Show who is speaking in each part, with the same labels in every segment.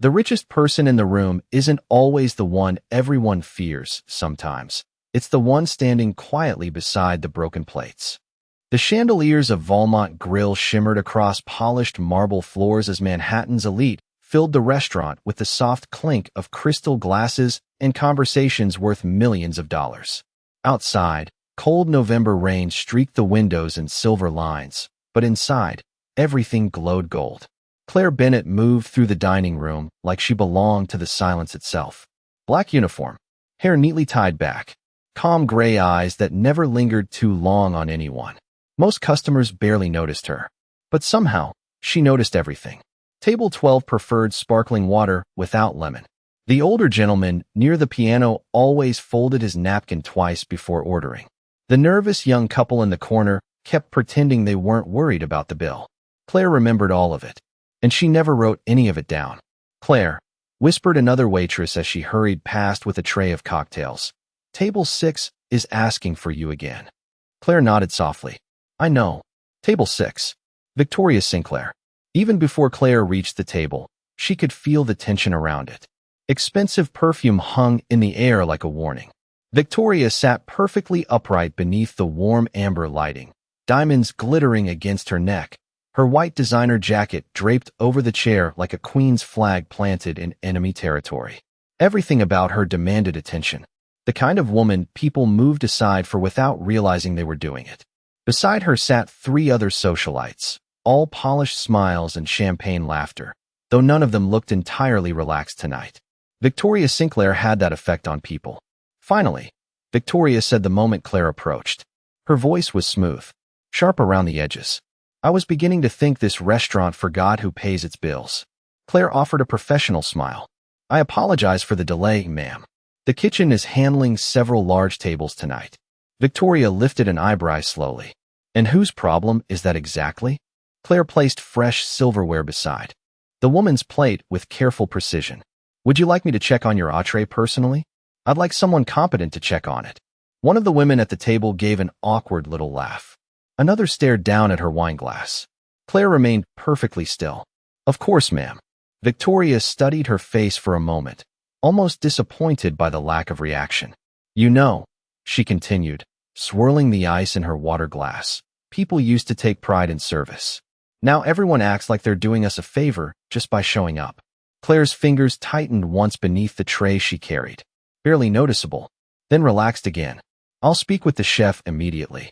Speaker 1: The richest person in the room isn't always the one everyone fears sometimes. It's the one standing quietly beside the broken plates. The chandeliers of Valmont Grill shimmered across polished marble floors as Manhattan's elite filled the restaurant with the soft clink of crystal glasses and conversations worth millions of dollars. Outside, cold November rain streaked the windows in silver lines, but inside, everything glowed gold. Claire Bennett moved through the dining room like she belonged to the silence itself. Black uniform, hair neatly tied back, calm gray eyes that never lingered too long on anyone. Most customers barely noticed her, but somehow, she noticed everything. Table 12 preferred sparkling water without lemon. The older gentleman near the piano always folded his napkin twice before ordering. The nervous young couple in the corner kept pretending they weren't worried about the bill. Claire remembered all of it, and she never wrote any of it down. "Claire," whispered another waitress as she hurried past with a tray of cocktails. "Table 6 is asking for you again." Claire nodded softly. "I know. Table 6. Victoria Sinclair." Even before Claire reached the table, she could feel the tension around it. Expensive perfume hung in the air like a warning. Victoria sat perfectly upright beneath the warm amber lighting, diamonds glittering against her neck, her white designer jacket draped over the chair like a queen's flag planted in enemy territory. Everything about her demanded attention, the kind of woman people moved aside for without realizing they were doing it. Beside her sat 3 other socialites, all polished smiles and champagne laughter, though none of them looked entirely relaxed tonight. Victoria Sinclair had that effect on people. Finally, Victoria said the moment Claire approached. Her voice was smooth, sharp around the edges. "I was beginning to think this restaurant forgot who pays its bills." Claire offered a professional smile. "I apologize for the delay, ma'am. The kitchen is handling several large tables tonight." Victoria lifted an eyebrow slowly. "And whose problem is that exactly?" Claire placed fresh silverware beside the woman's plate with careful precision. "Would you like me to check on your entree personally? I'd like someone competent to check on it." One of the women at the table gave an awkward little laugh. Another stared down at her wine glass. Claire remained perfectly still. "Of course, ma'am." Victoria studied her face for a moment, almost disappointed by the lack of reaction. "You know," she continued, swirling the ice in her water glass, "people used to take pride in service. Now everyone acts like they're doing us a favor just by showing up." Claire's fingers tightened once beneath the tray she carried, barely noticeable, then relaxed again. "I'll speak with the chef immediately."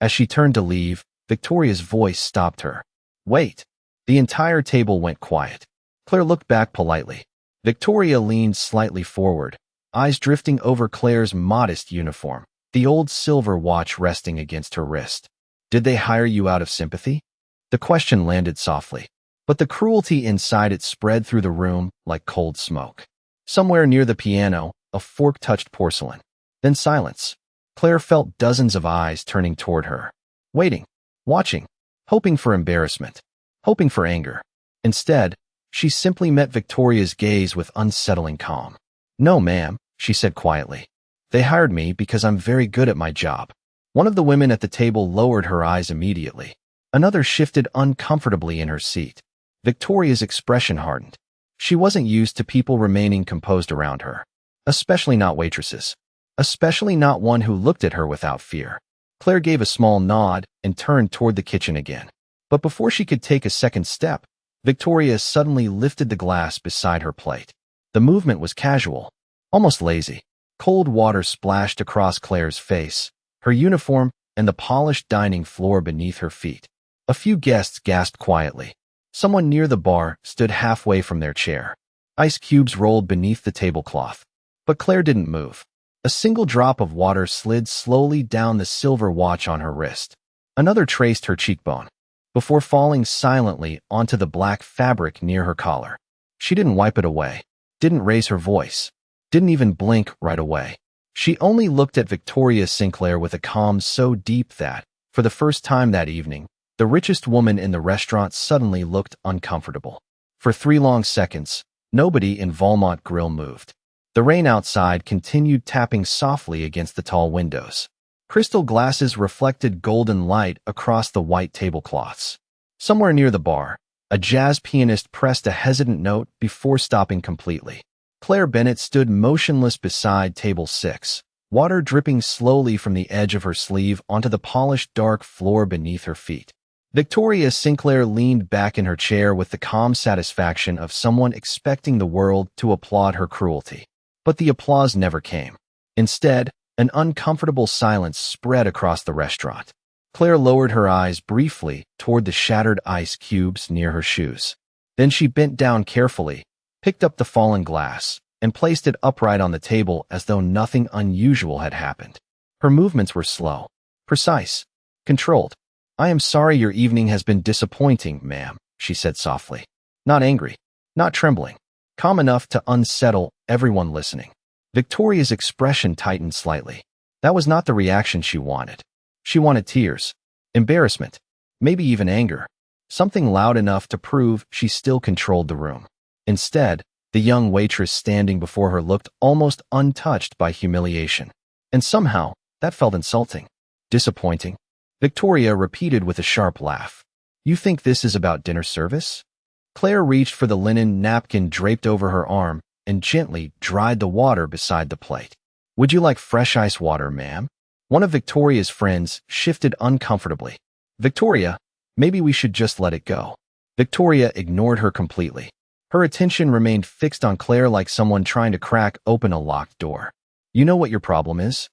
Speaker 1: As she turned to leave, Victoria's voice stopped her. "Wait." The entire table went quiet. Claire looked back politely. Victoria leaned slightly forward, eyes drifting over Claire's modest uniform, the old silver watch resting against her wrist. "Did they hire you out of sympathy?" The question landed softly, but the cruelty inside it spread through the room like cold smoke. Somewhere near the piano, a fork touched porcelain. Then silence. Claire felt dozens of eyes turning toward her, waiting, watching, hoping for embarrassment, hoping for anger. Instead, she simply met Victoria's gaze with unsettling calm. "No, ma'am," she said quietly. "They hired me because I'm very good at my job." One of the women at the table lowered her eyes immediately. Another shifted uncomfortably in her seat. Victoria's expression hardened. She wasn't used to people remaining composed around her, especially not waitresses, especially not one who looked at her without fear. Claire gave a small nod and turned toward the kitchen again. But before she could take a second step, Victoria suddenly lifted the glass beside her plate. The movement was casual, almost lazy. Cold water splashed across Claire's face, her uniform, and the polished dining floor beneath her feet. A few guests gasped quietly. Someone near the bar stood halfway from their chair. Ice cubes rolled beneath the tablecloth. But Claire didn't move. A single drop of water slid slowly down the silver watch on her wrist. Another traced her cheekbone, before falling silently onto the black fabric near her collar. She didn't wipe it away, didn't raise her voice, didn't even blink right away. She only looked at Victoria Sinclair with a calm so deep that, for the first time that evening, the richest woman in the restaurant suddenly looked uncomfortable. For 3 long seconds, nobody in Valmont Grill moved. The rain outside continued tapping softly against the tall windows. Crystal glasses reflected golden light across the white tablecloths. Somewhere near the bar, A jazz pianist pressed a hesitant note before stopping completely. Claire Bennett stood motionless beside table 6, water dripping slowly from the edge of her sleeve onto the polished dark floor beneath her feet. Victoria Sinclair leaned back in her chair with the calm satisfaction of someone expecting the world to applaud her cruelty. But the applause never came. Instead, an uncomfortable silence spread across the restaurant. Claire lowered her eyes briefly toward the shattered ice cubes near her shoes. Then she bent down carefully, picked up the fallen glass, and placed it upright on the table as though nothing unusual had happened. Her movements were slow, precise, controlled. "I am sorry your evening has been disappointing, ma'am," she said softly. Not angry, not trembling, calm enough to unsettle everyone listening. Victoria's expression tightened slightly. That was not the reaction she wanted. She wanted tears, embarrassment, maybe even anger, something loud enough to prove she still controlled the room. Instead, the young waitress standing before her looked almost untouched by humiliation. And somehow, that felt insulting, disappointing. Victoria repeated with a sharp laugh. "You think this is about dinner service?" Claire reached for the linen napkin draped over her arm and gently dried the water beside the plate. "Would you like fresh ice water, ma'am?" One of Victoria's friends shifted uncomfortably. "Victoria, maybe we should just let it go." Victoria ignored her completely. Her attention remained fixed on Claire like someone trying to crack open a locked door. "You know what your problem is?"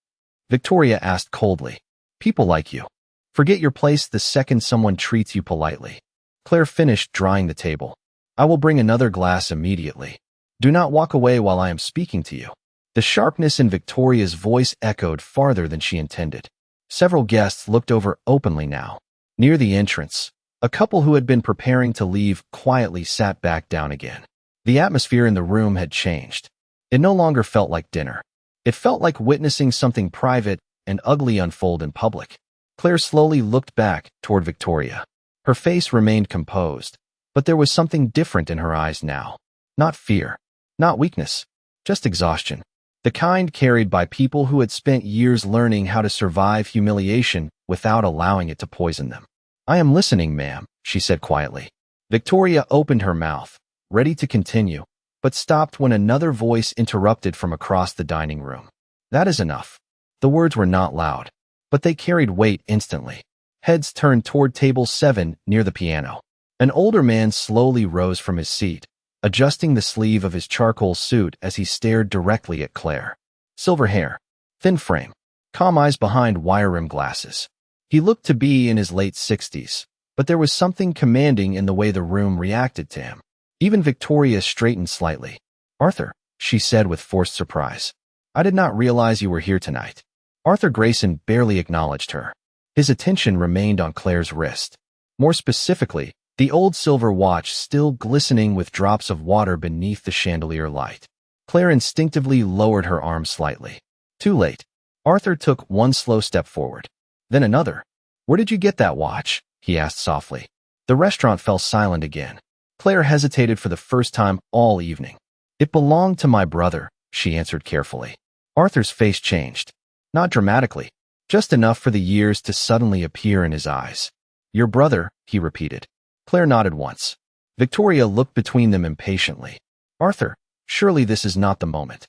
Speaker 1: Victoria asked coldly. "People like you. Forget your place the second someone treats you politely." Claire finished drying the table. "I will bring another glass immediately. Do not walk away while I am speaking to you." The sharpness in Victoria's voice echoed farther than she intended. Several guests looked over openly now. Near the entrance, a couple who had been preparing to leave quietly sat back down again. The atmosphere in the room had changed. It no longer felt like dinner. It felt like witnessing something private and ugly unfold in public. Claire slowly looked back toward Victoria. Her face remained composed, but there was something different in her eyes now. Not fear, not weakness, just exhaustion. The kind carried by people who had spent years learning how to survive humiliation without allowing it to poison them. "I am listening, ma'am," she said quietly. Victoria opened her mouth, ready to continue, but stopped when another voice interrupted from across the dining room. "That is enough." The words were not loud, but they carried weight instantly. Heads turned toward table 7 near the piano. An older man slowly rose from his seat, adjusting the sleeve of his charcoal suit as he stared directly at Claire. Silver hair, thin frame, calm eyes behind wire-rimmed glasses. He looked to be in his late 60s, but there was something commanding in the way the room reacted to him. Even Victoria straightened slightly. "Arthur," she said with forced surprise. "I did not realize you were here tonight." Arthur Grayson barely acknowledged her. His attention remained on Claire's wrist. More specifically, the old silver watch still glistening with drops of water beneath the chandelier light. Claire instinctively lowered her arm slightly. Too late. Arthur took one slow step forward. Then another. "Where did you get that watch?" he asked softly. The restaurant fell silent again. Claire hesitated for the first time all evening. "It belonged to my brother," she answered carefully. Arthur's face changed. Not dramatically, just enough for the years to suddenly appear in his eyes. "Your brother," he repeated. Claire nodded once. Victoria looked between them impatiently. "Arthur, surely this is not the moment."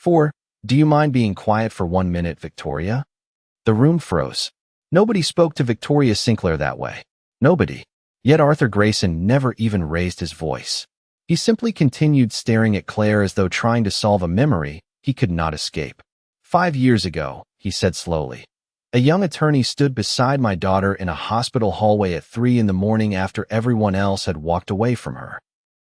Speaker 1: Do you mind being quiet for 1 minute, Victoria?" The room froze. Nobody spoke to Victoria Sinclair that way. Nobody. Yet Arthur Grayson never even raised his voice. He simply continued staring at Claire as though trying to solve a memory he could not escape. 5 years ago," he said slowly, "a young attorney stood beside my daughter in a hospital hallway at 3 in the morning after everyone else had walked away from her."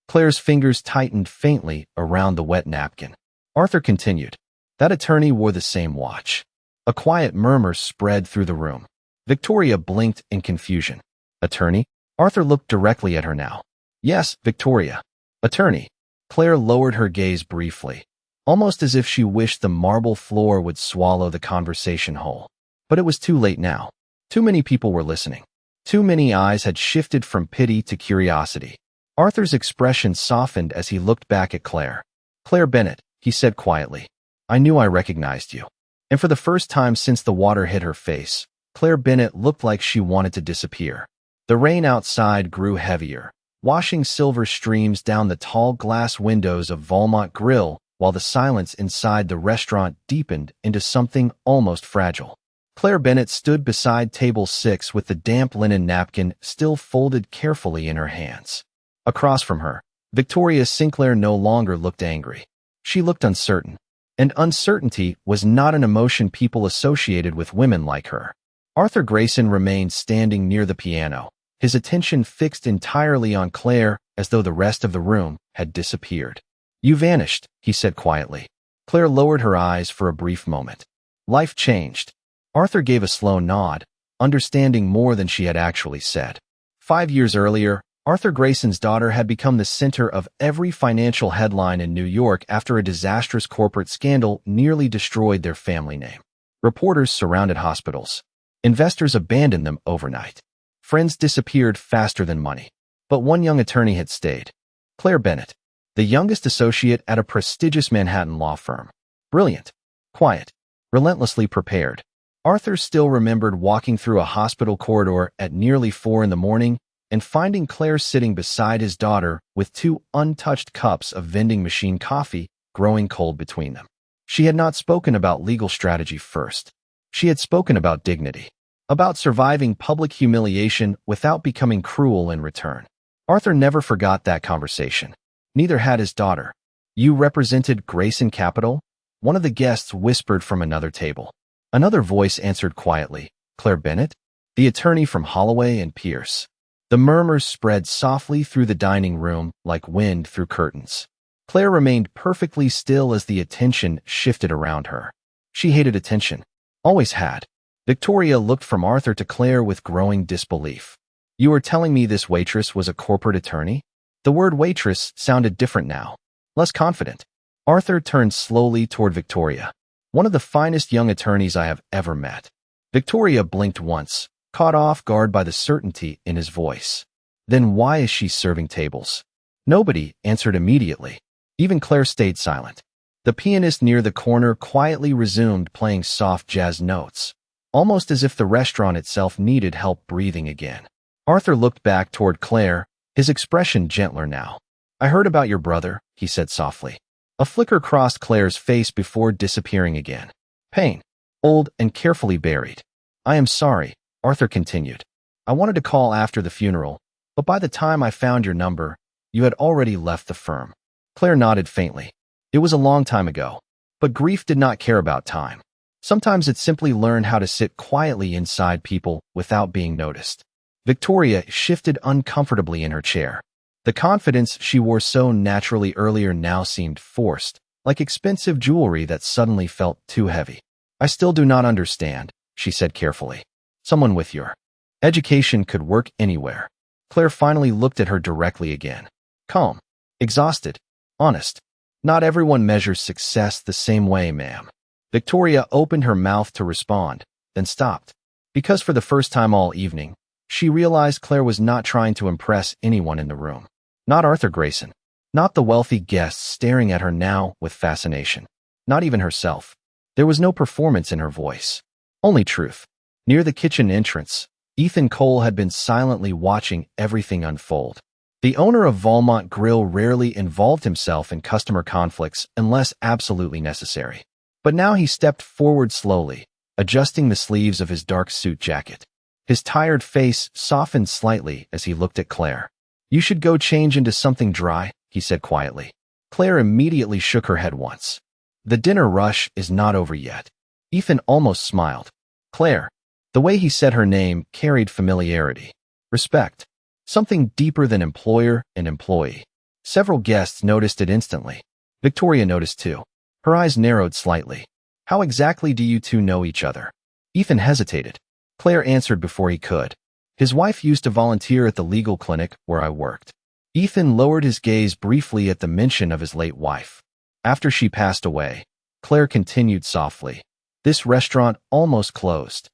Speaker 1: Claire's fingers tightened faintly around the wet napkin. Arthur continued. "That attorney wore the same watch." A quiet murmur spread through the room. Victoria blinked in confusion. "Attorney?" Arthur looked directly at her now. "Yes, Victoria. Attorney." Claire lowered her gaze briefly, almost as if she wished the marble floor would swallow the conversation whole. But it was too late now. Too many people were listening. Too many eyes had shifted from pity to curiosity. Arthur's expression softened as he looked back at Claire. "Claire Bennett," he said quietly. "I knew I recognized you." And for the first time since the water hit her face, Claire Bennett looked like she wanted to disappear. The rain outside grew heavier, washing silver streams down the tall glass windows of Valmont Grill, while the silence inside the restaurant deepened into something almost fragile. Claire Bennett stood beside table 6 with the damp linen napkin still folded carefully in her hands. Across from her, Victoria Sinclair no longer looked angry. She looked uncertain. And uncertainty was not an emotion people associated with women like her. Arthur Grayson remained standing near the piano, his attention fixed entirely on Claire as though the rest of the room had disappeared. "You vanished," he said quietly. Claire lowered her eyes for a brief moment. Life changed. Arthur gave a slow nod, understanding more than she had actually said. 5 years earlier, Arthur Grayson's daughter had become the center of every financial headline in New York after a disastrous corporate scandal nearly destroyed their family name. Reporters surrounded hospitals. Investors abandoned them overnight. Friends disappeared faster than money. But one young attorney had stayed. Claire Bennett, the youngest associate at a prestigious Manhattan law firm. Brilliant, quiet, relentlessly prepared. Arthur still remembered walking through a hospital corridor at nearly 4 in the morning and finding Claire sitting beside his daughter with 2 untouched cups of vending machine coffee growing cold between them. She had not spoken about legal strategy first. She had spoken about dignity, about surviving public humiliation without becoming cruel in return. Arthur never forgot that conversation. Neither had his daughter. "You represented Grayson Capital?" One of the guests whispered from another table. Another voice answered quietly, "Claire Bennett, the attorney from Holloway and Pierce." The murmurs spread softly through the dining room like wind through curtains. Claire remained perfectly still as the attention shifted around her. She hated attention. Always had. Victoria looked from Arthur to Claire with growing disbelief. "You are telling me this waitress was a corporate attorney?" The word waitress sounded different now, less confident. Arthur turned slowly toward Victoria. "One of the finest young attorneys I have ever met." Victoria blinked once, caught off guard by the certainty in his voice. "Then why is she serving tables?" Nobody answered immediately. Even Claire stayed silent. The pianist near the corner quietly resumed playing soft jazz notes, almost as if the restaurant itself needed help breathing again. Arthur looked back toward Claire, his expression gentler now. "I heard about your brother," he said softly. A flicker crossed Claire's face before disappearing again. "Pain. Old and carefully buried." "I am sorry," Arthur continued. "I wanted to call after the funeral, but by the time I found your number, you had already left the firm." Claire nodded faintly. It was a long time ago. But grief did not care about time. Sometimes it simply learned how to sit quietly inside people without being noticed. Victoria shifted uncomfortably in her chair. The confidence she wore so naturally earlier now seemed forced, like expensive jewelry that suddenly felt too heavy. "I still do not understand," she said carefully. "Someone with your education could work anywhere." Claire finally looked at her directly again. Calm, exhausted, honest. "Not everyone measures success the same way, ma'am." Victoria opened her mouth to respond, then stopped. Because for the first time all evening, she realized Claire was not trying to impress anyone in the room. Not Arthur Grayson. Not the wealthy guests staring at her now with fascination. Not even herself. There was no performance in her voice. Only truth. Near the kitchen entrance, Ethan Cole had been silently watching everything unfold. The owner of Valmont Grill rarely involved himself in customer conflicts unless absolutely necessary. But now he stepped forward slowly, adjusting the sleeves of his dark suit jacket. His tired face softened slightly as he looked at Claire. "You should go change into something dry," he said quietly. Claire immediately shook her head once. "The dinner rush is not over yet." Ethan almost smiled. Claire. The way he said her name carried familiarity, respect, something deeper than employer and employee. Several guests noticed it instantly. Victoria noticed too. Her eyes narrowed slightly. "How exactly do you two know each other?" Ethan hesitated. Claire answered before he could. "His wife used to volunteer at the legal clinic where I worked." Ethan lowered his gaze briefly at the mention of his late wife. "After she passed away," Claire continued softly, "this restaurant almost closed."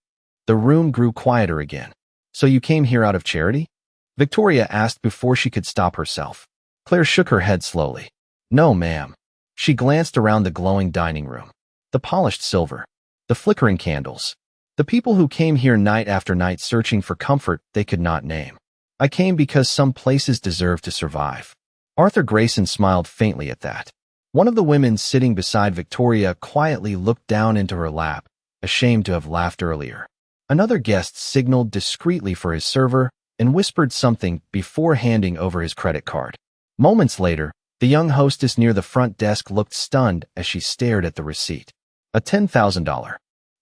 Speaker 1: The room grew quieter again. "So you came here out of charity?" Victoria asked before she could stop herself. Claire shook her head slowly. "No, ma'am." She glanced around the glowing dining room. The polished silver. The flickering candles. The people who came here night after night searching for comfort they could not name. I came because some places deserve to survive. Arthur Grayson smiled faintly at that. One of the women sitting beside Victoria quietly looked down into her lap, ashamed to have laughed earlier. Another guest signaled discreetly for his server and whispered something before handing over his credit card. Moments later, the young hostess near the front desk looked stunned as she stared at the receipt. A $10,000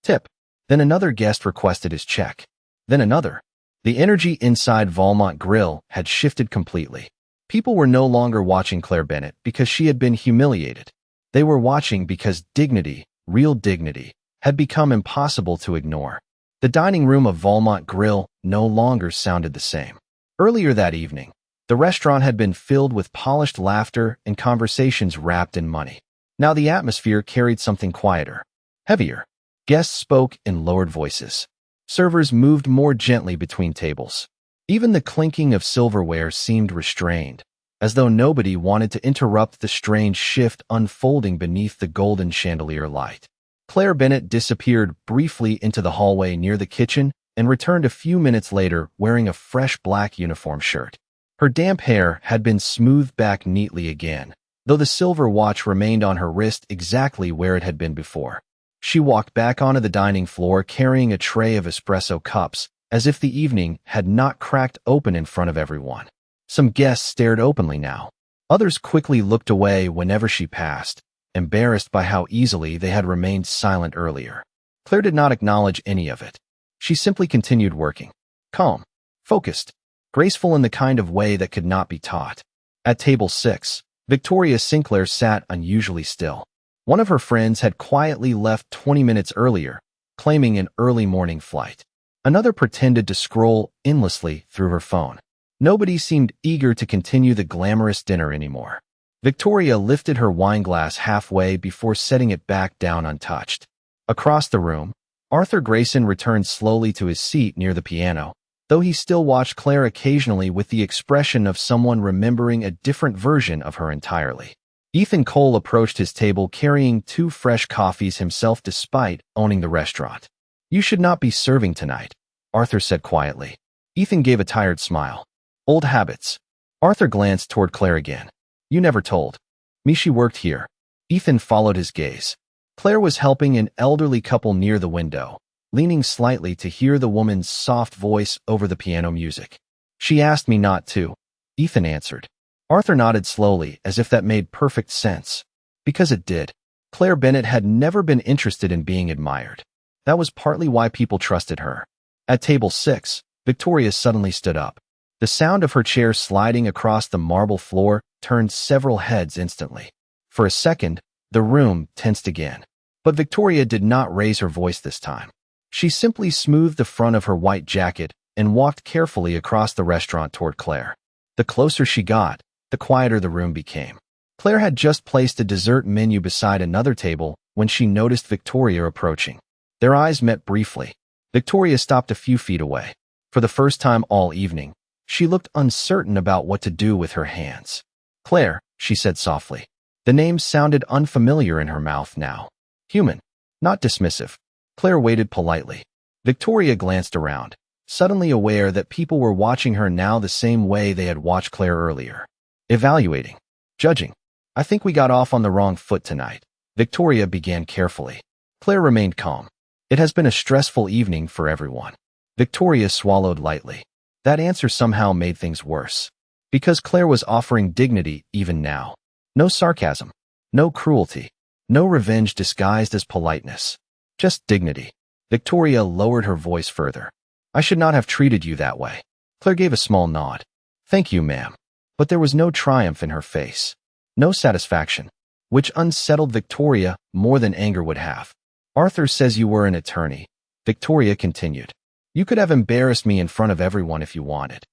Speaker 1: tip. Then another guest requested his check. Then another. The energy inside Valmont Grill had shifted completely. People were no longer watching Claire Bennett because she had been humiliated. They were watching because dignity, real dignity, had become impossible to ignore. The dining room of Valmont Grill no longer sounded the same. Earlier that evening, the restaurant had been filled with polished laughter and conversations wrapped in money. Now the atmosphere carried something quieter, heavier. Guests spoke in lowered voices. Servers moved more gently between tables. Even the clinking of silverware seemed restrained, as though nobody wanted to interrupt the strange shift unfolding beneath the golden chandelier light. Claire Bennett disappeared briefly into the hallway near the kitchen and returned a few minutes later wearing a fresh black uniform shirt. Her damp hair had been smoothed back neatly again, though the silver watch remained on her wrist exactly where it had been before. She walked back onto the dining floor carrying a tray of espresso cups, as if the evening had not cracked open in front of everyone. Some guests stared openly now. Others quickly looked away whenever she passed, embarrassed by how easily they had remained silent earlier. Claire did not acknowledge any of it. She simply continued working. Calm, focused, graceful in the kind of way that could not be taught. At table 6, Victoria Sinclair sat unusually still. One of her friends had quietly left 20 minutes earlier, claiming an early morning flight. Another pretended to scroll endlessly through her phone. Nobody seemed eager to continue the glamorous dinner anymore. Victoria lifted her wine glass halfway before setting it back down untouched. Across the room, Arthur Grayson returned slowly to his seat near the piano, though he still watched Claire occasionally with the expression of someone remembering a different version of her entirely. Ethan Cole approached his table carrying 2 fresh coffees himself despite owning the restaurant. You should not be serving tonight, Arthur said quietly. Ethan gave a tired smile. Old habits. Arthur glanced toward Claire again. You never told me she worked here. Ethan followed his gaze. Claire was helping an elderly couple near the window, leaning slightly to hear the woman's soft voice over the piano music. She asked me not to, Ethan answered. Arthur nodded slowly as if that made perfect sense. Because it did. Claire Bennett had never been interested in being admired. That was partly why people trusted her. At table 6, Victoria suddenly stood up. The sound of her chair sliding across the marble floor turned several heads instantly. For a second, the room tensed again. But Victoria did not raise her voice this time. She simply smoothed the front of her white jacket and walked carefully across the restaurant toward Claire. The closer she got, the quieter the room became. Claire had just placed a dessert menu beside another table when she noticed Victoria approaching. Their eyes met briefly. Victoria stopped a few feet away. For the first time all evening, she looked uncertain about what to do with her hands. Claire, she said softly. The name sounded unfamiliar in her mouth now. Human, not dismissive. Claire waited politely. Victoria glanced around, suddenly aware that people were watching her now the same way they had watched Claire earlier. Evaluating. Judging. I think we got off on the wrong foot tonight. Victoria began carefully. Claire remained calm. It has been a stressful evening for everyone. Victoria swallowed lightly. That answer somehow made things worse. Because Claire was offering dignity even now. No sarcasm. No cruelty. No revenge disguised as politeness. Just dignity. Victoria lowered her voice further. I should not have treated you that way. Claire gave a small nod. Thank you, ma'am. But there was no triumph in her face. No satisfaction. Which unsettled Victoria more than anger would have. Arthur says you were an attorney. Victoria continued. You could have embarrassed me in front of everyone if you wanted.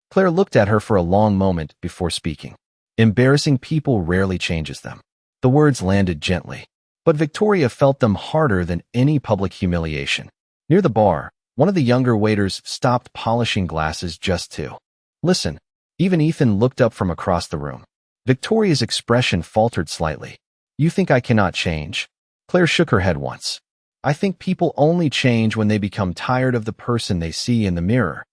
Speaker 1: Claire looked at her for a long moment before speaking. Embarrassing people rarely changes them. The words landed gently. But Victoria felt them harder than any public humiliation. Near the bar, one of the younger waiters stopped polishing glasses just to listen. Even Ethan looked up from across the room. Victoria's expression faltered slightly. You think I cannot change? Claire shook her head once. I think people only change when they become tired of the person they see in the mirror.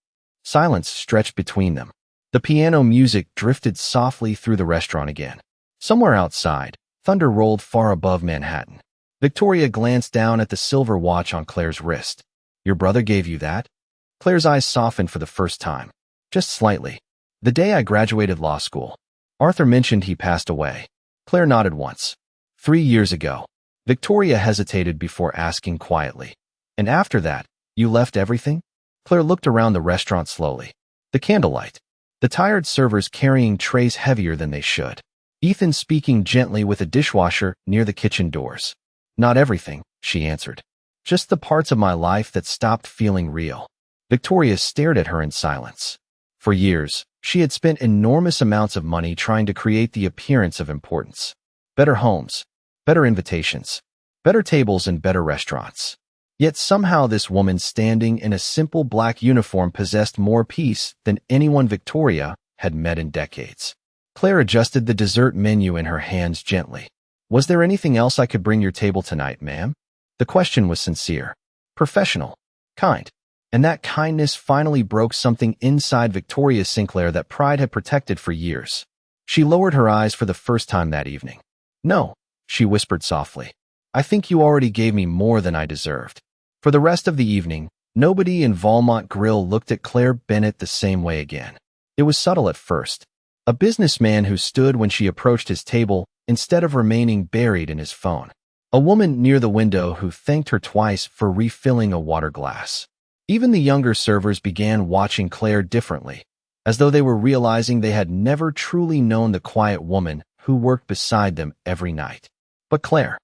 Speaker 1: Silence stretched between them. The piano music drifted softly through the restaurant again. Somewhere outside, thunder rolled far above Manhattan. Victoria glanced down at the silver watch on Claire's wrist. Your brother gave you that? Claire's eyes softened for the first time. Just slightly. The day I graduated law school. Arthur mentioned he passed away. Claire nodded once. 3 years ago. Victoria hesitated before asking quietly. And after that, you left everything? Claire looked around the restaurant slowly. The candlelight. The tired servers carrying trays heavier than they should. Ethan speaking gently with a dishwasher near the kitchen doors. Not everything, she answered. Just the parts of my life that stopped feeling real. Victoria stared at her in silence. For years, she had spent enormous amounts of money trying to create the appearance of importance. Better homes, better invitations, better tables and better restaurants. Yet somehow this woman standing in a simple black uniform possessed more peace than anyone Victoria had met in decades. Claire adjusted the dessert menu in her hands gently. Was there anything else I could bring your table tonight, ma'am? The question was sincere, professional, kind. And that kindness finally broke something inside Victoria Sinclair that pride had protected for years. She lowered her eyes for the first time that evening. No, she whispered softly. I think you already gave me more than I deserved. For the rest of the evening, nobody in Valmont Grill looked at Claire Bennett the same way again. It was subtle at first. A businessman who stood when she approached his table instead of remaining buried in his phone. A woman near the window who thanked her twice for refilling a water glass. Even the younger servers began watching Claire differently, as though they were realizing they had never truly known the quiet woman who worked beside them every night. But Claire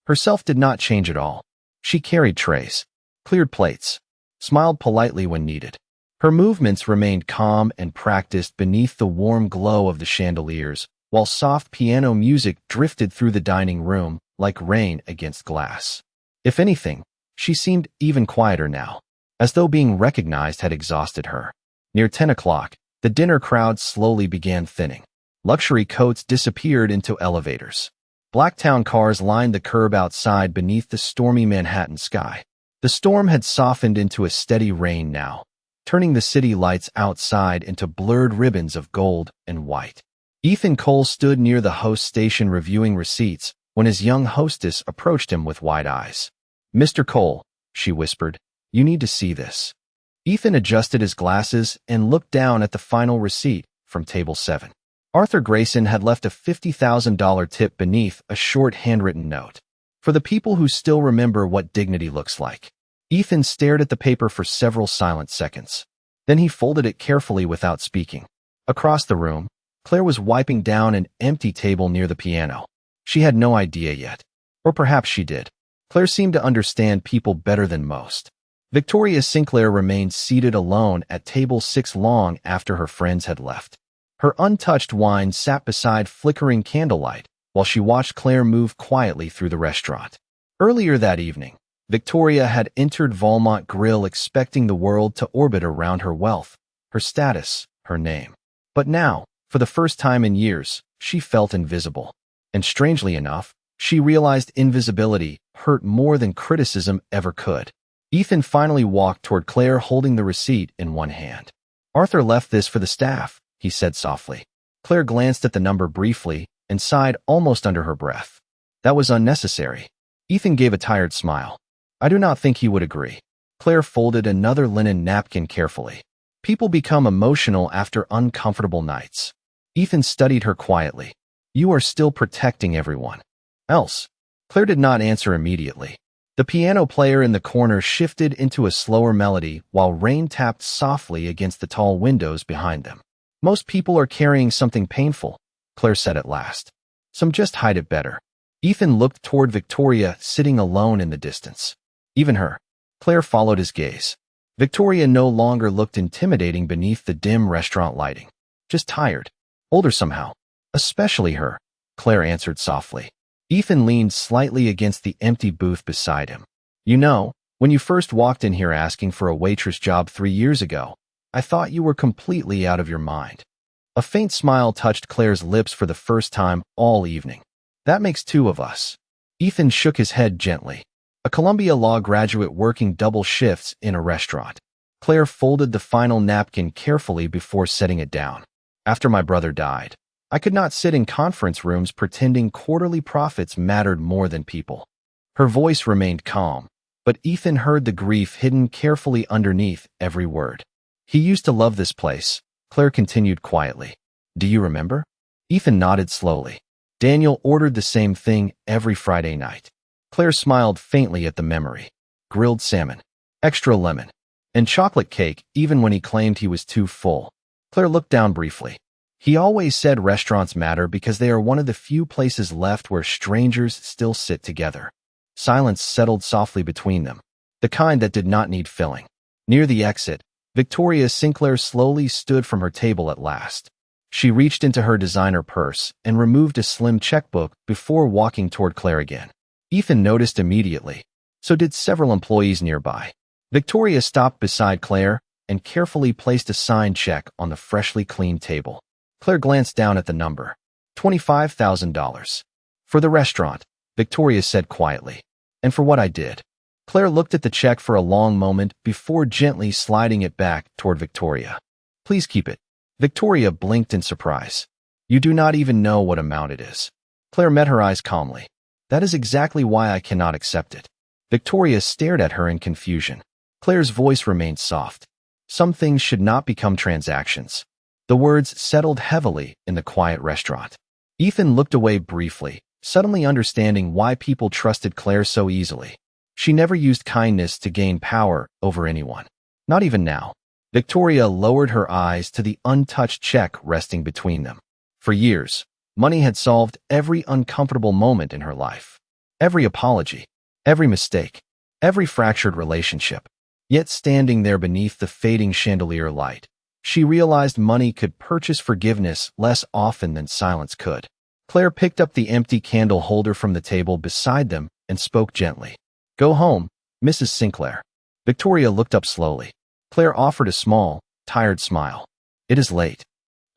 Speaker 1: herself did not change at all. She carried trays, cleared plates, smiled politely when needed. Her movements remained calm and practiced beneath the warm glow of the chandeliers, while soft piano music drifted through the dining room like rain against glass. If anything, she seemed even quieter now, as though being recognized had exhausted her. Near 10 o'clock, the dinner crowd slowly began thinning. Luxury coats disappeared into elevators. Blacktown cars lined the curb outside beneath the stormy Manhattan sky. The storm had softened into a steady rain now, turning the city lights outside into blurred ribbons of gold and white. Ethan Cole stood near the host station reviewing receipts when his young hostess approached him with wide eyes. Mr. Cole, she whispered, you need to see this. Ethan adjusted his glasses and looked down at the final receipt from table 7. Arthur Grayson had left a $50,000 tip beneath a short handwritten note. For the people who still remember what dignity looks like. Ethan stared at the paper for several silent seconds. Then he folded it carefully without speaking. Across the room, Claire was wiping down an empty table near the piano. She had no idea yet. Or perhaps she did. Claire seemed to understand people better than most. Victoria Sinclair remained seated alone at table 6 long after her friends had left. Her untouched wine sat beside flickering candlelight while she watched Claire move quietly through the restaurant. Earlier that evening, Victoria had entered Valmont Grill expecting the world to orbit around her wealth, her status, her name. But now, for the first time in years, she felt invisible. And strangely enough, she realized invisibility hurt more than criticism ever could. Ethan finally walked toward Claire holding the receipt in one hand. Arthur left this for the staff, he said softly. Claire glanced at the number briefly and sighed almost under her breath. That was unnecessary. Ethan gave a tired smile. I do not think he would agree. Claire folded another linen napkin carefully. People become emotional after uncomfortable nights. Ethan studied her quietly. You are still protecting everyone else. Claire did not answer immediately. The piano player in the corner shifted into a slower melody while rain tapped softly against the tall windows behind them. Most people are carrying something painful, Claire said at last. Some just hide it better. Ethan looked toward Victoria sitting alone in the distance. Even her. Claire followed his gaze. Victoria no longer looked intimidating beneath the dim restaurant lighting. Just tired. Older somehow. Especially her, Claire answered softly. Ethan leaned slightly against the empty booth beside him. You know, when you first walked in here asking for a waitress job 3 years ago, I thought you were completely out of your mind. A faint smile touched Claire's lips for the first time all evening. That makes 2 of us. Ethan shook his head gently. A Columbia Law graduate working double shifts in a restaurant. Claire folded the final napkin carefully before setting it down. After my brother died, I could not sit in conference rooms pretending quarterly profits mattered more than people. Her voice remained calm, but Ethan heard the grief hidden carefully underneath every word. He used to love this place, Claire continued quietly. Do you remember? Ethan nodded slowly. Daniel ordered the same thing every Friday night. Claire smiled faintly at the memory. Grilled salmon, extra lemon, and chocolate cake even when he claimed he was too full. Claire looked down briefly. He always said restaurants matter because they are one of the few places left where strangers still sit together. Silence settled softly between them, the kind that did not need filling. Near the exit, Victoria Sinclair slowly stood from her table at last. She reached into her designer purse and removed a slim checkbook before walking toward Claire again. Ethan noticed immediately. So did several employees nearby. Victoria stopped beside Claire and carefully placed a signed check on the freshly cleaned table. Claire glanced down at the number. $25,000. For the restaurant, Victoria said quietly. And for what I did. Claire looked at the check for a long moment before gently sliding it back toward Victoria. Please keep it. Victoria blinked in surprise. You do not even know what amount it is. Claire met her eyes calmly. That is exactly why I cannot accept it. Victoria stared at her in confusion. Claire's voice remained soft. Some things should not become transactions. The words settled heavily in the quiet restaurant. Ethan looked away briefly, suddenly understanding why people trusted Claire so easily. She never used kindness to gain power over anyone. Not even now. Victoria lowered her eyes to the untouched check resting between them. For years, money had solved every uncomfortable moment in her life. Every apology, every mistake, every fractured relationship. Yet standing there beneath the fading chandelier light, she realized money could purchase forgiveness less often than silence could. Claire picked up the empty candle holder from the table beside them and spoke gently. Go home, Mrs. Sinclair. Victoria looked up slowly. Claire offered a small, tired smile. It is late.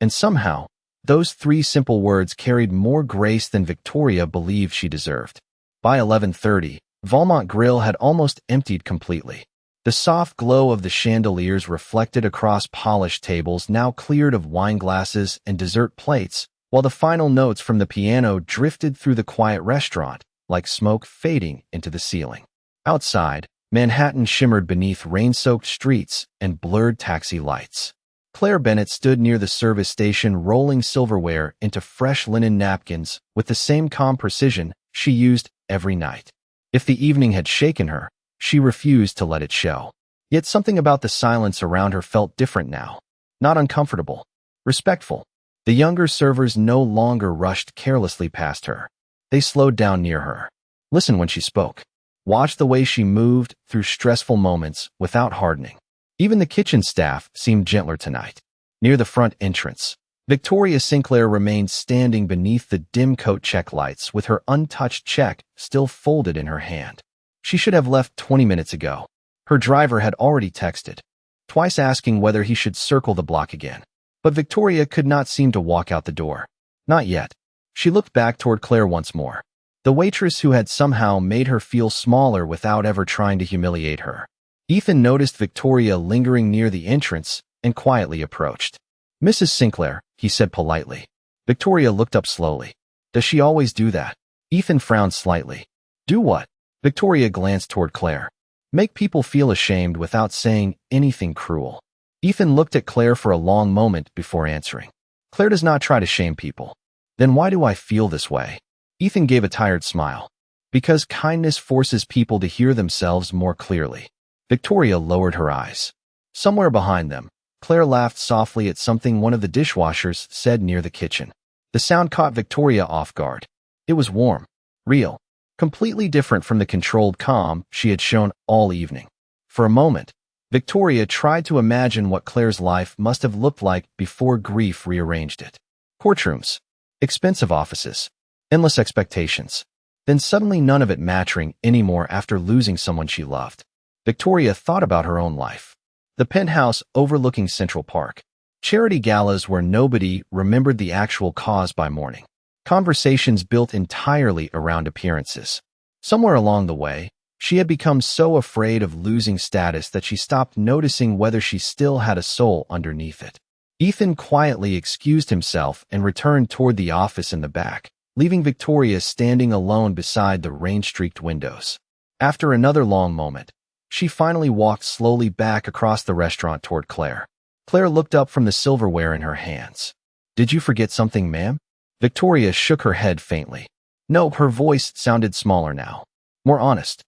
Speaker 1: And somehow, those three simple words carried more grace than Victoria believed she deserved. By 11:30, Valmont Grill had almost emptied completely. The soft glow of the chandeliers reflected across polished tables now cleared of wine glasses and dessert plates, while the final notes from the piano drifted through the quiet restaurant, like smoke fading into the ceiling. Outside, Manhattan shimmered beneath rain-soaked streets and blurred taxi lights. Claire Bennett stood near the service station rolling silverware into fresh linen napkins with the same calm precision she used every night. If the evening had shaken her, she refused to let it show. Yet something about the silence around her felt different now. Not uncomfortable. Respectful. The younger servers no longer rushed carelessly past her. They slowed down near her. Listened when she spoke. Watched the way she moved through stressful moments without hardening. Even the kitchen staff seemed gentler tonight. Near the front entrance, Victoria Sinclair remained standing beneath the dim coat check lights with her untouched check still folded in her hand. She should have left 20 minutes ago. Her driver had already texted, twice asking whether he should circle the block again. But Victoria could not seem to walk out the door. Not yet. She looked back toward Claire once more. The waitress who had somehow made her feel smaller without ever trying to humiliate her. Ethan noticed Victoria lingering near the entrance and quietly approached. Mrs. Sinclair, he said politely. Victoria looked up slowly. Does she always do that? Ethan frowned slightly. Do what? Victoria glanced toward Claire. Make people feel ashamed without saying anything cruel. Ethan looked at Claire for a long moment before answering. Claire does not try to shame people. Then why do I feel this way? Ethan gave a tired smile. Because kindness forces people to hear themselves more clearly. Victoria lowered her eyes. Somewhere behind them, Claire laughed softly at something one of the dishwashers said near the kitchen. The sound caught Victoria off guard. It was warm, real, completely different from the controlled calm she had shown all evening. For a moment, Victoria tried to imagine what Claire's life must have looked like before grief rearranged it. Courtrooms, expensive offices, endless expectations. Then suddenly none of it mattered anymore after losing someone she loved. Victoria thought about her own life. The penthouse overlooking Central Park. Charity galas where nobody remembered the actual cause by morning. Conversations built entirely around appearances. Somewhere along the way, She had become so afraid of losing status that she stopped noticing whether she still had a soul underneath it. Ethan quietly excused himself and returned toward the office in the back, leaving Victoria standing alone beside the rain-streaked windows. After another long moment, she finally walked slowly back across the restaurant toward Claire. Claire looked up from the silverware in her hands. "Did you forget something, ma'am?" Victoria shook her head faintly. No, her voice sounded smaller now. More honest.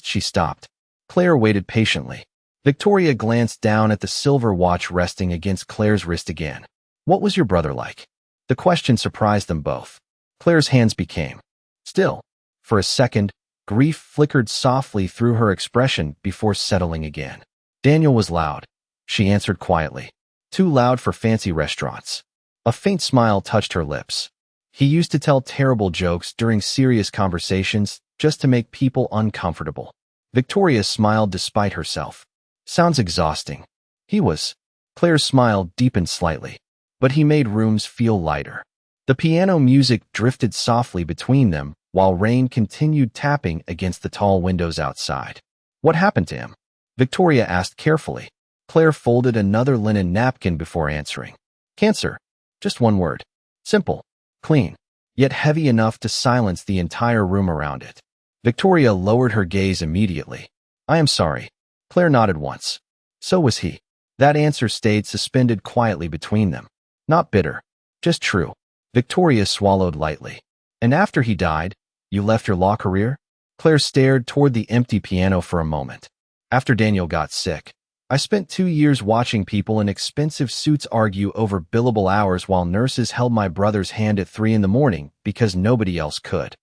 Speaker 1: She stopped. Claire waited patiently. Victoria glanced down at the silver watch resting against Claire's wrist again. "What was your brother like?" The question surprised them both. Claire's hands became still. For a second, grief flickered softly through her expression before settling again. "Daniel was loud," she answered quietly. "Too loud for fancy restaurants." A faint smile touched her lips. "He used to tell terrible jokes during serious conversations just to make people uncomfortable." Victoria smiled despite herself. "Sounds exhausting." "He was." Claire's smile deepened slightly. "But he made rooms feel lighter." The piano music drifted softly between them while rain continued tapping against the tall windows outside. "What happened to him?" Victoria asked carefully. Claire folded another linen napkin before answering. "Cancer. Just one word. Simple. Clean. Yet heavy enough to silence the entire room around it." Victoria lowered her gaze immediately. "I am sorry." Claire nodded once. "So was he." That answer stayed suspended quietly between them. Not bitter. Just true. Victoria swallowed lightly. "And after he died, you left your law career?" Claire stared toward the empty piano for a moment. "After Daniel got sick, I spent 2 years watching people in expensive suits argue over billable hours while nurses held my brother's hand at 3 in the morning because nobody else could."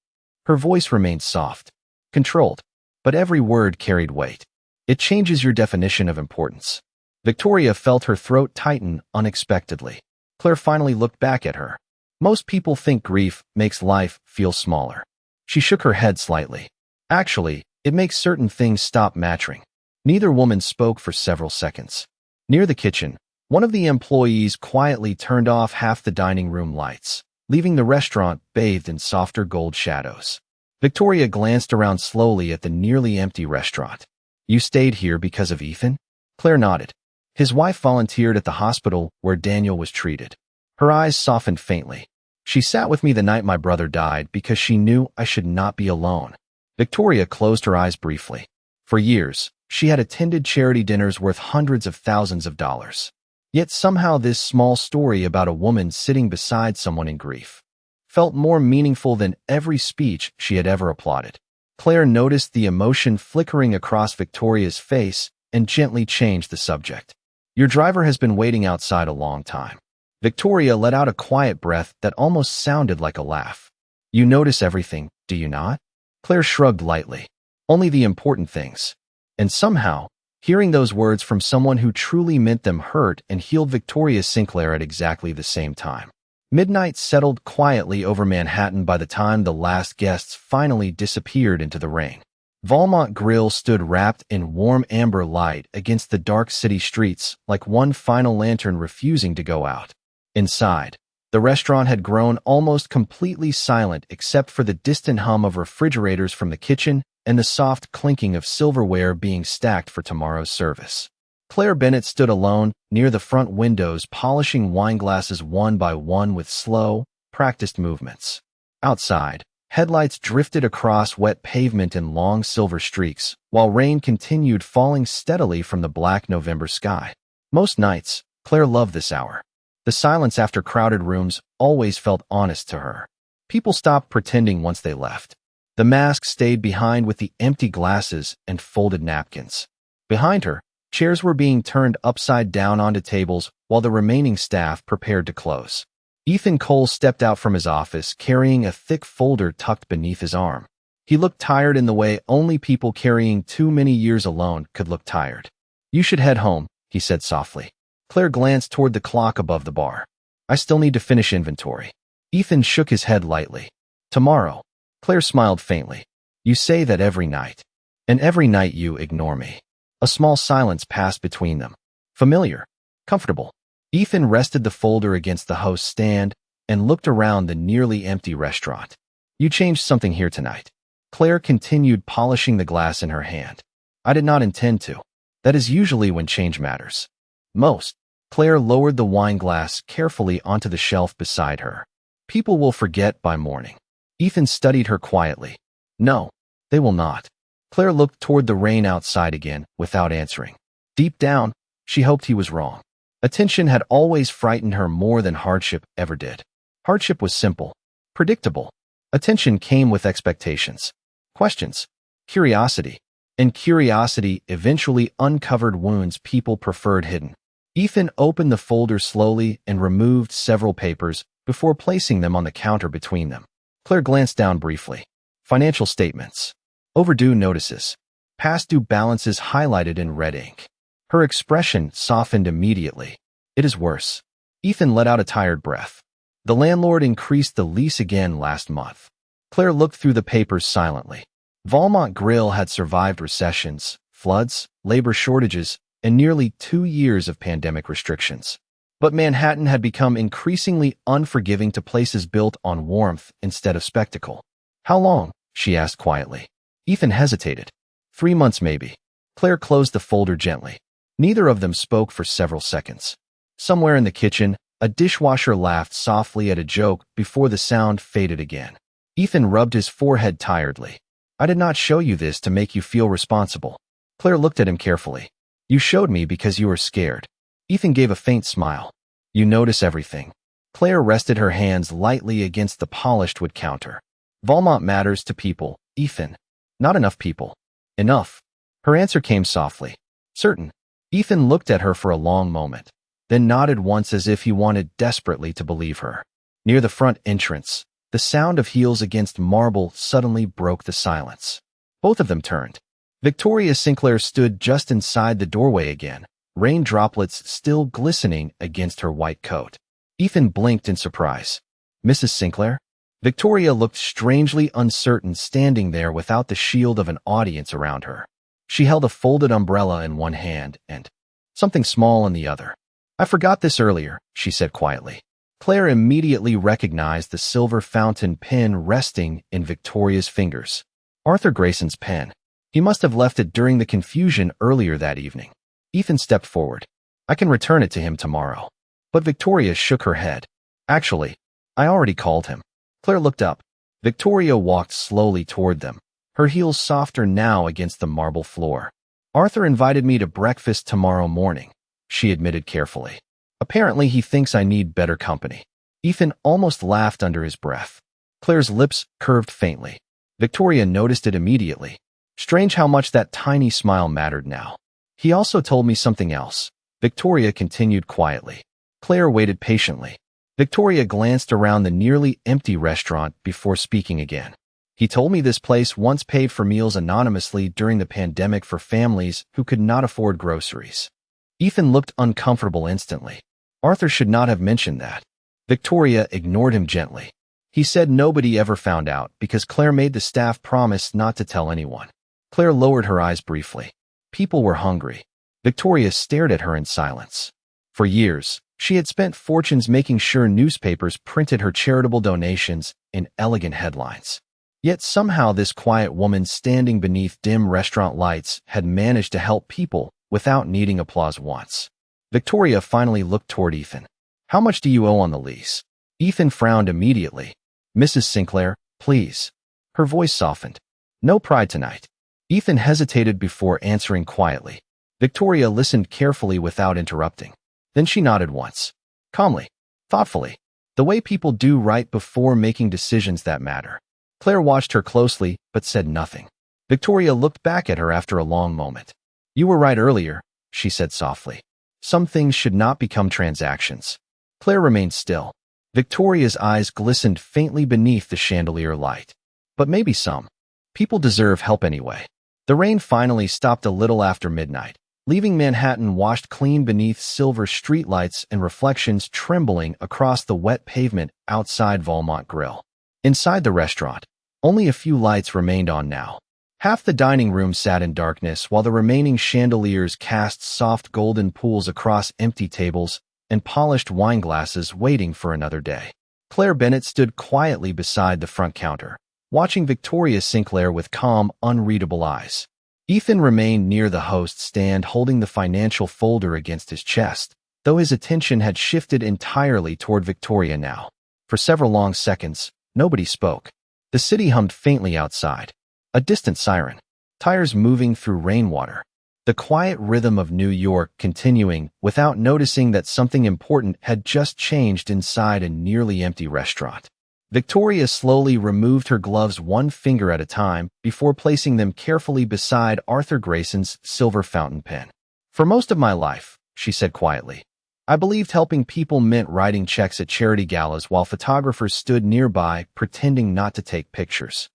Speaker 1: Her voice remained soft, controlled, but every word carried weight. "It changes your definition of importance." Victoria felt her throat tighten unexpectedly. Claire finally looked back at her. "Most people think grief makes life feel smaller." She shook her head slightly. "Actually, it makes certain things stop mattering." Neither woman spoke for several seconds. Near the kitchen, one of the employees quietly turned off half the dining room lights, leaving the restaurant bathed in softer gold shadows. Victoria glanced around slowly at the nearly empty restaurant. "You stayed here because of Ethan?" Claire nodded. "His wife volunteered at the hospital where Daniel was treated." Her eyes softened faintly. "She sat with me the night my brother died because she knew I should not be alone." Victoria closed her eyes briefly. For years, she had attended charity dinners worth hundreds of thousands of dollars. Yet somehow this small story about a woman sitting beside someone in grief felt more meaningful than every speech she had ever applauded. Claire noticed the emotion flickering across Victoria's face and gently changed the subject. "Your driver has been waiting outside a long time." Victoria let out a quiet breath that almost sounded like a laugh. "You notice everything, do you not?" Claire shrugged lightly. "Only the important things." And somehow, hearing those words from someone who truly meant them hurt and healed Victoria Sinclair at exactly the same time. Midnight settled quietly over Manhattan by the time the last guests finally disappeared into the rain. Valmont Grill stood wrapped in warm amber light against the dark city streets like one final lantern refusing to go out. Inside, the restaurant had grown almost completely silent except for the distant hum of refrigerators from the kitchen and the soft clinking of silverware being stacked for tomorrow's service. Claire Bennett stood alone near the front windows, polishing wine glasses one by one with slow, practiced movements. Outside, headlights drifted across wet pavement in long silver streaks, while rain continued falling steadily from the black November sky. Most nights, Claire loved this hour. The silence after crowded rooms always felt honest to her. People stopped pretending once they left. The mask stayed behind with the empty glasses and folded napkins. Behind her, chairs were being turned upside down onto tables while the remaining staff prepared to close. Ethan Cole stepped out from his office carrying a thick folder tucked beneath his arm. He looked tired in the way only people carrying too many years alone could look tired. "You should head home," he said softly. Claire glanced toward the clock above the bar. "I still need to finish inventory." Ethan shook his head lightly. "Tomorrow." Claire smiled faintly. "You say that every night. And every night you ignore me." A small silence passed between them. Familiar. Comfortable. Ethan rested the folder against the host's stand and looked around the nearly empty restaurant. "You changed something here tonight." Claire continued polishing the glass in her hand. I did not intend to. That is usually when change matters most. Claire lowered the wine glass carefully onto the shelf beside her. People will forget by morning. Ethan studied her quietly. No, they will not. Claire looked toward the rain outside again, without answering. Deep down, she hoped he was wrong. Attention had always frightened her more than hardship ever did. Hardship was simple, predictable. Attention came with expectations, questions, curiosity, and curiosity eventually uncovered wounds people preferred hidden. Ethan opened the folder slowly and removed several papers before placing them on the counter between them. Claire glanced down briefly. Financial statements, overdue notices, past due balances highlighted in red ink. Her expression softened immediately. It is worse. Ethan let out a tired breath. The landlord increased the lease again last month. Claire looked through the papers silently. Valmont Grill had survived recessions, floods, labor shortages, and nearly 2 years of pandemic restrictions. But Manhattan had become increasingly unforgiving to places built on warmth instead of spectacle. How long? She asked quietly. Ethan hesitated. 3 months maybe. Claire closed the folder gently. Neither of them spoke for several seconds. Somewhere in the kitchen, a dishwasher laughed softly at a joke before the sound faded again. Ethan rubbed his forehead tiredly. I did not show you this to make you feel responsible. Claire looked at him carefully. You showed me because you were scared. Ethan gave a faint smile. You notice everything. Claire rested her hands lightly against the polished wood counter. Valmont matters to people, Ethan. Not enough people. Enough. Her answer came softly. Certain. Ethan looked at her for a long moment, then nodded once as if he wanted desperately to believe her. Near the front entrance, the sound of heels against marble suddenly broke the silence. Both of them turned. Victoria Sinclair stood just inside the doorway again, rain droplets still glistening against her white coat. Ethan blinked in surprise. Mrs. Sinclair? Victoria looked strangely uncertain standing there without the shield of an audience around her. She held a folded umbrella in one hand and something small in the other. I forgot this earlier, she said quietly. Claire immediately recognized the silver fountain pen resting in Victoria's fingers. Arthur Grayson's pen. He must have left it during the confusion earlier that evening. Ethan stepped forward. I can return it to him tomorrow. But Victoria shook her head. Actually, I already called him. Claire looked up. Victoria walked slowly toward them, her heels softer now against the marble floor. Arthur invited me to breakfast tomorrow morning, she admitted carefully. Apparently he thinks I need better company. Ethan almost laughed under his breath. Claire's lips curved faintly. Victoria noticed it immediately. Strange how much that tiny smile mattered now. He also told me something else. Victoria continued quietly. Claire waited patiently. Victoria glanced around the nearly empty restaurant before speaking again. He told me this place once paid for meals anonymously during the pandemic for families who could not afford groceries. Ethan looked uncomfortable instantly. Arthur should not have mentioned that. Victoria ignored him gently. He said nobody ever found out because Claire made the staff promise not to tell anyone. Claire lowered her eyes briefly. People were hungry. Victoria stared at her in silence. For years, she had spent fortunes making sure newspapers printed her charitable donations in elegant headlines. Yet somehow this quiet woman standing beneath dim restaurant lights had managed to help people without needing applause once. Victoria finally looked toward Ethan. How much do you owe on the lease? Ethan frowned immediately. Mrs. Sinclair, please. Her voice softened. No pride tonight. Ethan hesitated before answering quietly. Victoria listened carefully without interrupting. Then she nodded once. Calmly. Thoughtfully. The way people do right before making decisions that matter. Claire watched her closely, but said nothing. Victoria looked back at her after a long moment. You were right earlier, she said softly. Some things should not become transactions. Claire remained still. Victoria's eyes glistened faintly beneath the chandelier light. But maybe some. People deserve help anyway. The rain finally stopped a little after midnight, leaving Manhattan washed clean beneath silver streetlights and reflections trembling across the wet pavement outside Valmont Grill. Inside the restaurant, only a few lights remained on now. Half the dining room sat in darkness while the remaining chandeliers cast soft golden pools across empty tables and polished wine glasses waiting for another day. Claire Bennett stood quietly beside the front counter, watching Victoria Sinclair with calm, unreadable eyes. Ethan remained near the host stand holding the financial folder against his chest, though his attention had shifted entirely toward Victoria now. For several long seconds, nobody spoke. The city hummed faintly outside. A distant siren. Tires moving through rainwater. The quiet rhythm of New York continuing without noticing that something important had just changed inside a nearly empty restaurant. Victoria slowly removed her gloves one finger at a time before placing them carefully beside Arthur Grayson's silver fountain pen. For most of my life, she said quietly, I believed helping people meant writing checks at charity galas while photographers stood nearby pretending not to take pictures.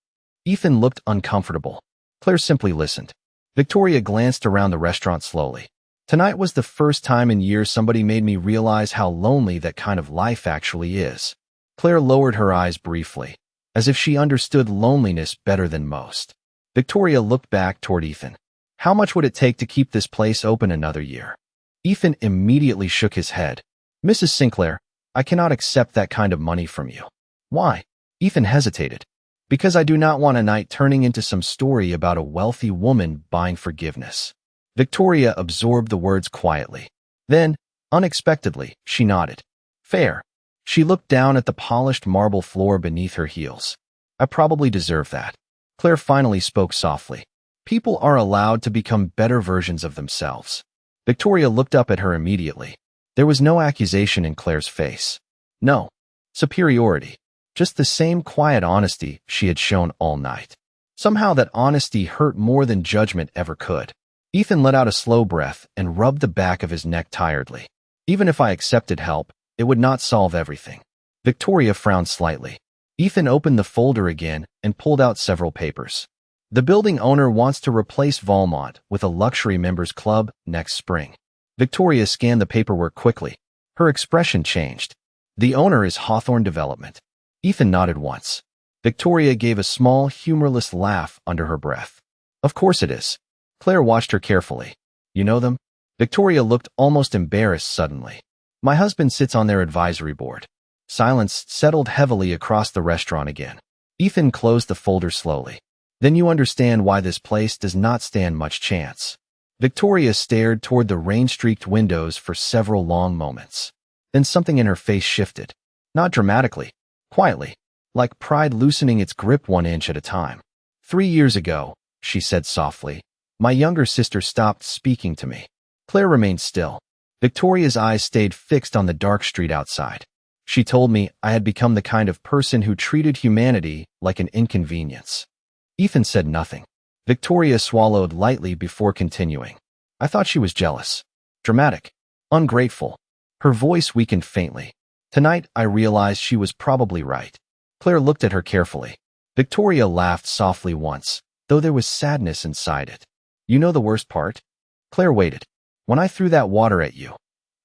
Speaker 1: Ethan looked uncomfortable. Claire simply listened. Victoria glanced around the restaurant slowly. Tonight was the first time in years somebody made me realize how lonely that kind of life actually is. Claire lowered her eyes briefly, as if she understood loneliness better than most. Victoria looked back toward Ethan. How much would it take to keep this place open another year? Ethan immediately shook his head. Mrs. Sinclair, I cannot accept that kind of money from you. Why? Ethan hesitated. Because I do not want a night turning into some story about a wealthy woman buying forgiveness. Victoria absorbed the words quietly. Then, unexpectedly, she nodded. Fair. She looked down at the polished marble floor beneath her heels. I probably deserve that. Claire finally spoke softly. People are allowed to become better versions of themselves. Victoria looked up at her immediately. There was no accusation in Claire's face. No. Superiority. Just the same quiet honesty she had shown all night. Somehow that honesty hurt more than judgment ever could. Ethan let out a slow breath and rubbed the back of his neck tiredly. Even if I accepted help, it would not solve everything. Victoria frowned slightly. Ethan opened the folder again and pulled out several papers. The building owner wants to replace Valmont with a luxury members club next spring. Victoria scanned the paperwork quickly. Her expression changed. The owner is Hawthorne Development. Ethan nodded once. Victoria gave a small, humorless laugh under her breath. Of course it is. Claire watched her carefully. You know them? Victoria looked almost embarrassed suddenly. My husband sits on their advisory board. Silence settled heavily across the restaurant again. Ethan closed the folder slowly. Then you understand why this place does not stand much chance. Victoria stared toward the rain-streaked windows for several long moments. Then something in her face shifted. Not dramatically. Quietly, like pride loosening its grip 1 inch at a time. 3 years ago, she said softly, my younger sister stopped speaking to me. Claire remained still. Victoria's eyes stayed fixed on the dark street outside. She told me I had become the kind of person who treated humanity like an inconvenience. Ethan said nothing. Victoria swallowed lightly before continuing. I thought she was jealous. Dramatic. Ungrateful. Her voice weakened faintly. Tonight, I realized she was probably right. Claire looked at her carefully. Victoria laughed softly once, though there was sadness inside it. You know the worst part? Claire waited. When I threw that water at you.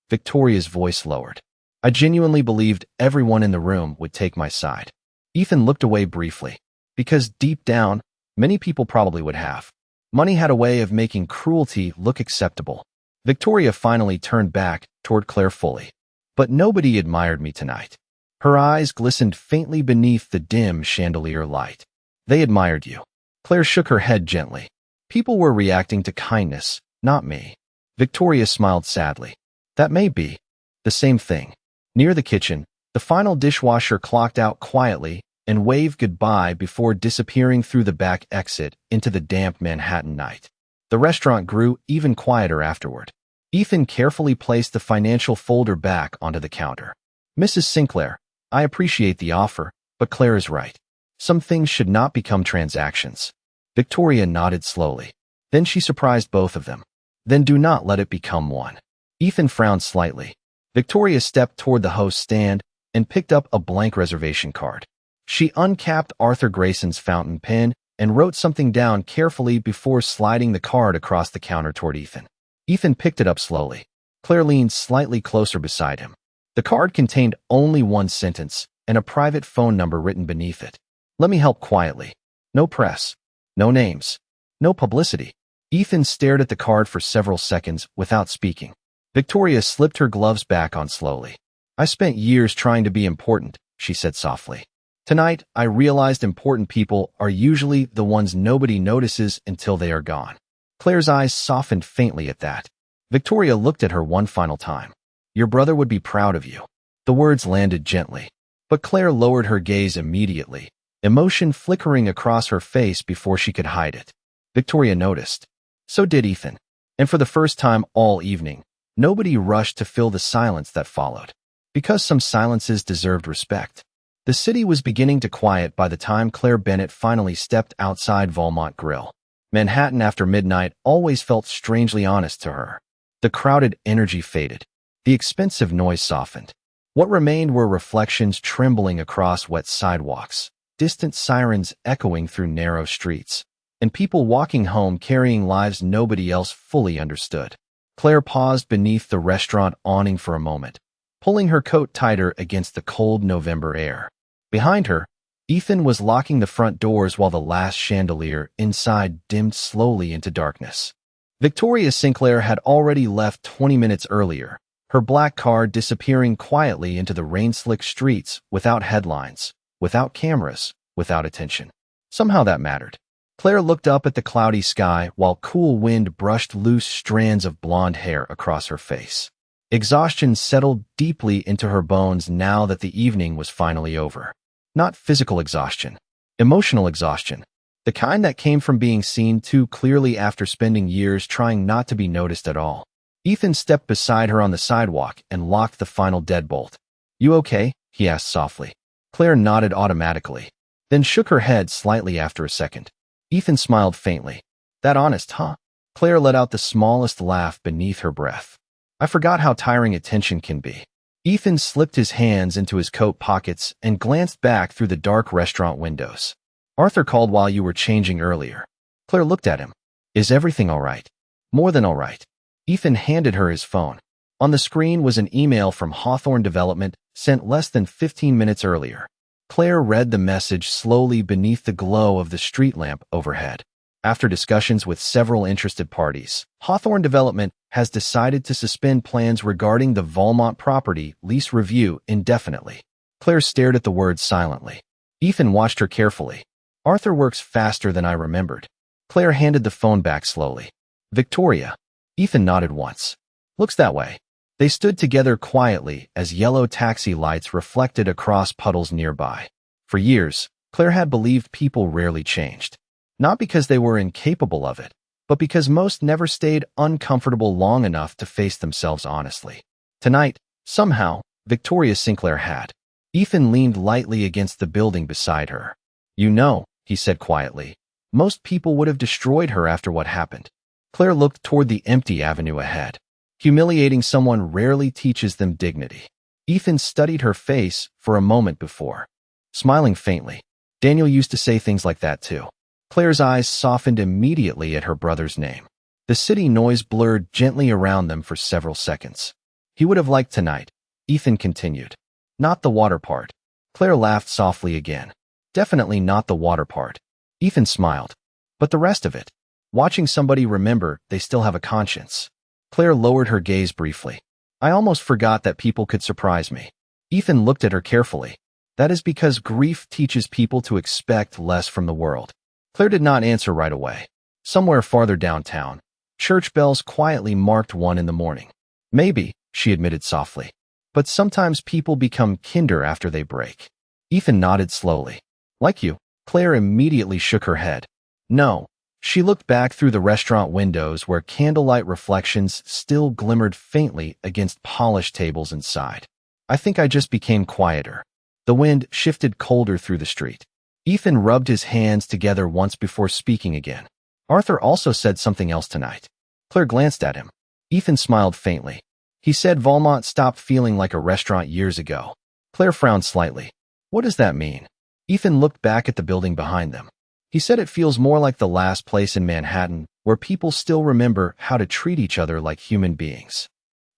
Speaker 1: Victoria's voice lowered. I genuinely believed everyone in the room would take my side. Ethan looked away briefly. Because deep down, many people probably would have. Money had a way of making cruelty look acceptable. Victoria finally turned back toward Claire fully. But nobody admired me tonight. Her eyes glistened faintly beneath the dim chandelier light. They admired you. Claire shook her head gently. People were reacting to kindness, not me. Victoria smiled sadly. That may be. The same thing. Near the kitchen, the final dishwasher clocked out quietly and waved goodbye before disappearing through the back exit into the damp Manhattan night. The restaurant grew even quieter afterward. Ethan carefully placed the financial folder back onto the counter. Mrs. Sinclair, I appreciate the offer, but Claire is right. Some things should not become transactions. Victoria nodded slowly. Then she surprised both of them. Then do not let it become one. Ethan frowned slightly. Victoria stepped toward the host stand and picked up a blank reservation card. She uncapped Arthur Grayson's fountain pen and wrote something down carefully before sliding the card across the counter toward Ethan. Ethan picked it up slowly. Claire leaned slightly closer beside him. The card contained only one sentence and a private phone number written beneath it. Let me help quietly. No press. No names. No publicity. Ethan stared at the card for several seconds without speaking. Victoria slipped her gloves back on slowly. I spent years trying to be important, she said softly. Tonight, I realized important people are usually the ones nobody notices until they are gone. Claire's eyes softened faintly at that. Victoria looked at her one final time. Your brother would be proud of you. The words landed gently. But Claire lowered her gaze immediately, emotion flickering across her face before she could hide it. Victoria noticed. So did Ethan. And for the first time all evening, nobody rushed to fill the silence that followed. Because some silences deserved respect. The city was beginning to quiet by the time Claire Bennett finally stepped outside Valmont Grill. Manhattan after midnight always felt strangely honest to her. The crowded energy faded. The expensive noise softened. What remained were reflections trembling across wet sidewalks, distant sirens echoing through narrow streets, and people walking home carrying lives nobody else fully understood. Claire paused beneath the restaurant awning for a moment, pulling her coat tighter against the cold November air. Behind her, Ethan was locking the front doors while the last chandelier inside dimmed slowly into darkness. Victoria Sinclair had already left 20 minutes earlier, her black car disappearing quietly into the rain-slicked streets without headlines, without cameras, without attention. Somehow that mattered. Claire looked up at the cloudy sky while cool wind brushed loose strands of blonde hair across her face. Exhaustion settled deeply into her bones now that the evening was finally over. Not physical exhaustion, emotional exhaustion, the kind that came from being seen too clearly after spending years trying not to be noticed at all. Ethan stepped beside her on the sidewalk and locked the final deadbolt. You okay? He asked softly. Claire nodded automatically, then shook her head slightly after a second. Ethan smiled faintly. That honest, huh? Claire let out the smallest laugh beneath her breath. I forgot how tiring attention can be. Ethan slipped his hands into his coat pockets and glanced back through the dark restaurant windows. Arthur called while you were changing earlier. Claire looked at him. Is everything all right? More than all right. Ethan handed her his phone. On the screen was an email from Hawthorne Development sent less than 15 minutes earlier. Claire read the message slowly beneath the glow of the street lamp overhead. After discussions with several interested parties, Hawthorne Development has decided to suspend plans regarding the Valmont property lease review indefinitely. Claire stared at the words silently. Ethan watched her carefully. Arthur works faster than I remembered. Claire handed the phone back slowly. Victoria. Ethan nodded once. Looks that way. They stood together quietly as yellow taxi lights reflected across puddles nearby. For years, Claire had believed people rarely changed. Not because they were incapable of it, but because most never stayed uncomfortable long enough to face themselves honestly. Tonight, somehow, Victoria Sinclair had. Ethan leaned lightly against the building beside her. You know, he said quietly, most people would have destroyed her after what happened. Claire looked toward the empty avenue ahead. Humiliating someone rarely teaches them dignity. Ethan studied her face for a moment before, smiling faintly. Daniel used to say things like that too. Claire's eyes softened immediately at her brother's name. The city noise blurred gently around them for several seconds. He would have liked tonight, Ethan continued. Not the water part. Claire laughed softly again. Definitely not the water part. Ethan smiled. But the rest of it. Watching somebody remember they still have a conscience. Claire lowered her gaze briefly. I almost forgot that people could surprise me. Ethan looked at her carefully. That is because grief teaches people to expect less from the world. Claire did not answer right away. Somewhere farther downtown, church bells quietly marked 1 in the morning. Maybe, she admitted softly. But sometimes people become kinder after they break. Ethan nodded slowly. Like you. Claire immediately shook her head. No. She looked back through the restaurant windows where candlelight reflections still glimmered faintly against polished tables inside. I think I just became quieter. The wind shifted colder through the street. Ethan rubbed his hands together once before speaking again. Arthur also said something else tonight. Claire glanced at him. Ethan smiled faintly. He said Valmont stopped feeling like a restaurant years ago. Claire frowned slightly. What does that mean? Ethan looked back at the building behind them. He said it feels more like the last place in Manhattan where people still remember how to treat each other like human beings.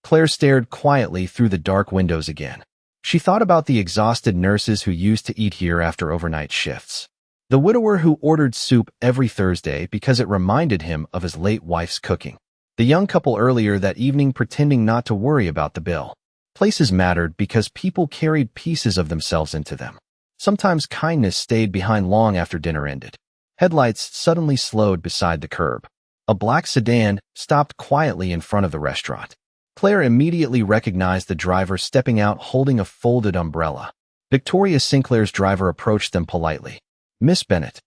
Speaker 1: Claire stared quietly through the dark windows again. She thought about the exhausted nurses who used to eat here after overnight shifts. The widower who ordered soup every Thursday because it reminded him of his late wife's cooking. The young couple earlier that evening pretending not to worry about the bill. Places mattered because people carried pieces of themselves into them. Sometimes kindness stayed behind long after dinner ended. Headlights suddenly slowed beside the curb. A black sedan stopped quietly in front of the restaurant. Claire immediately recognized the driver stepping out holding a folded umbrella. Victoria Sinclair's driver approached them politely. "Miss Bennett."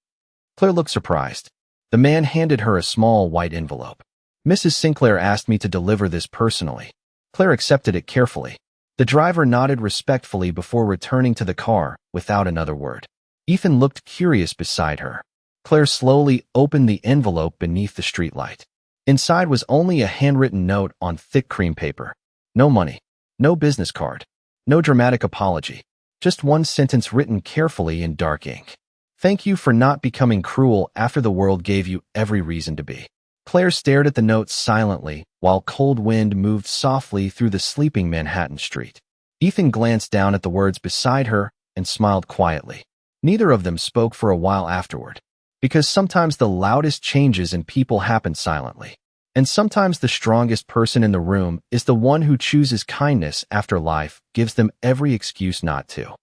Speaker 1: Claire looked surprised. The man handed her a small white envelope. "Mrs. Sinclair asked me to deliver this personally." Claire accepted it carefully. The driver nodded respectfully before returning to the car without another word. Ethan looked curious beside her. Claire slowly opened the envelope beneath the streetlight. Inside was only a handwritten note on thick cream paper. No money, no business card, no dramatic apology, just one sentence written carefully in dark ink. "Thank you for not becoming cruel after the world gave you every reason to be." Claire stared at the note silently while cold wind moved softly through the sleeping Manhattan street. Ethan glanced down at the words beside her and smiled quietly. Neither of them spoke for a while afterward, because sometimes the loudest changes in people happen silently. And sometimes the strongest person in the room is the one who chooses kindness after life gives them every excuse not to.